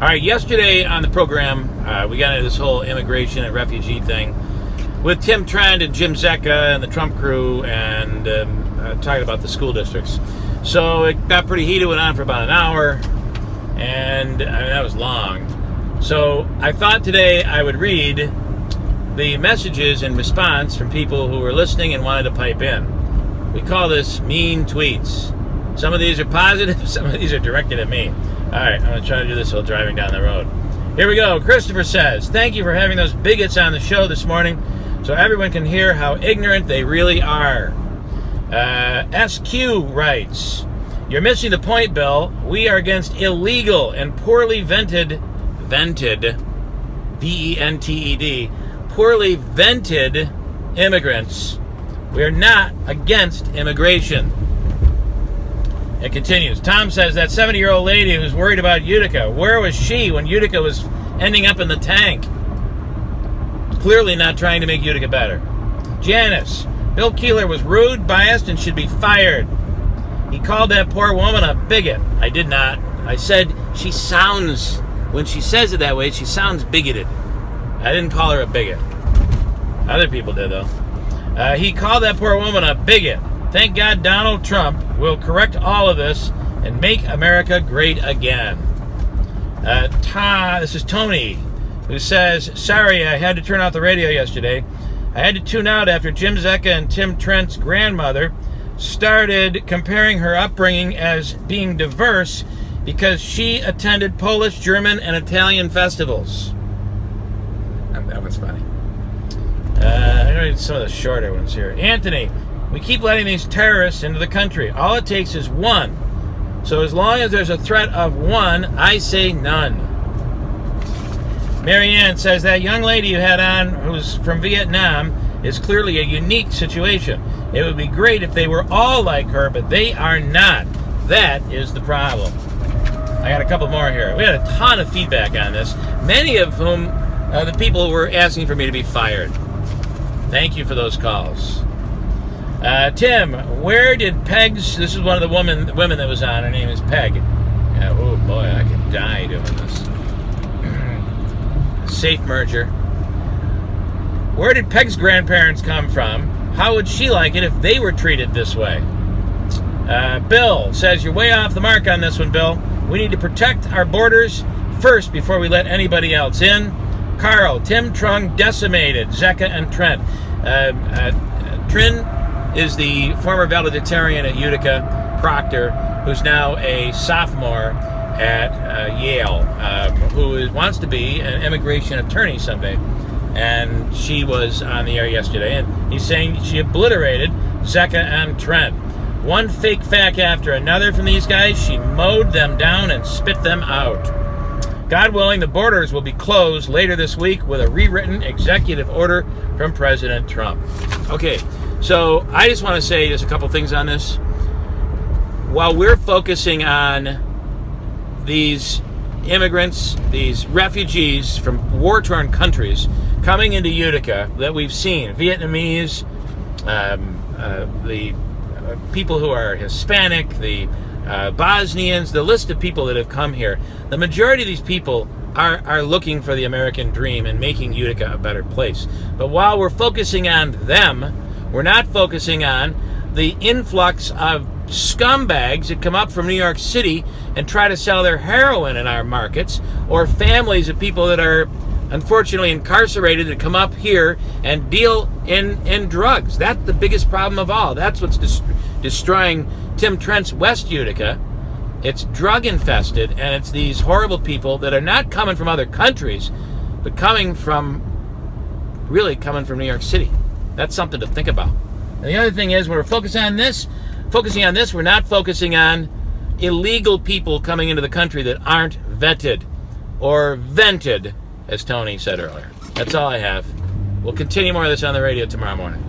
All right, yesterday on the program, we got into this whole immigration and refugee thing with Tim Trent and Jim Zecca and the Trump crew, and talking about the school districts. So it got pretty heated, went on for about an hour, and that was long. So I thought today I would read the messages in response from people who were listening and wanted to pipe in. We call this mean tweets. Some of these are positive, some of these are directed at me. All right, I'm going to try to do this while driving down the road. Here we go. Christopher says, thank you for having those bigots on the show this morning so everyone can hear how ignorant they really are. SQ writes, you're missing the point, Bill. We are against illegal and poorly vented, V-E-N-T-E-D, poorly vented immigrants. We are not against immigration. It continues. Tom says, that 70-year-old lady who's worried about Utica, where was she when Utica was ending up in the tank? Clearly not trying to make Utica better. Janice, Bill Keeler was rude, biased, and should be fired. He called that poor woman a bigot. I did not. I said she sounds, when she says it that way, she sounds bigoted. I didn't call her a bigot. Other people did, though. He called that poor woman a bigot. Thank God Donald Trump will correct all of this and make America great again. This is Tony, who says, sorry, I had to turn off the radio yesterday. I had to tune out after Jim Zecca and Tim Trent's grandmother started comparing her upbringing as being diverse because she attended Polish, German, and Italian festivals. That was funny. I'm going to read some of the shorter ones here. Anthony, we keep letting these terrorists into the country. All it takes is one. So as long as there's a threat of one, I say none. Marianne says that young lady you had on who's from Vietnam is clearly a unique situation. It would be great if they were all like her, but they are not. That is the problem. I got a couple more here. We had a ton of feedback on this, many of whom the people who were asking for me to be fired. Thank you for those calls. Tim, where did Peg's... This is one of the women that was on. Her name is Peg. Oh, boy, I could die doing this. Safe merger. Where did Peg's grandparents come from? How would she like it if they were treated this way? Bill says, you're way off the mark on this one, Bill. We need to protect our borders first before we let anybody else in. Carl, Tim Trung decimated Zecca and Trent. Trent is the former valedictorian at Utica, Proctor, who's now a sophomore at Yale, who wants to be an immigration attorney someday. And she was on the air yesterday, and he's saying she obliterated Zecca and Trent. One fake fact after another from these guys, she mowed them down and spit them out. God willing, the borders will be closed later this week with a rewritten executive order from President Trump. Okay, so I just want to say just a couple things on this. While we're focusing on these immigrants, these refugees from war-torn countries coming into Utica that we've seen, Vietnamese, the people who are Hispanic, the Bosnians, the list of people that have come here, the majority of these people are looking for the American dream and making Utica a better place. But while we're focusing on them, we're not focusing on the influx of scumbags that come up from New York City and try to sell their heroin in our markets, or families of people that are unfortunately incarcerated that come up here and deal in drugs. That's the biggest problem of all. That's what's destroying Tim Trent's West Utica. It's drug infested, and it's these horrible people that are not coming from other countries, but coming from New York City. That's something to think about. And the other thing is, when we're focusing on this, we're not focusing on illegal people coming into the country that aren't vetted or vented, as Tony said earlier. That's all I have. We'll continue more of this on the radio tomorrow morning.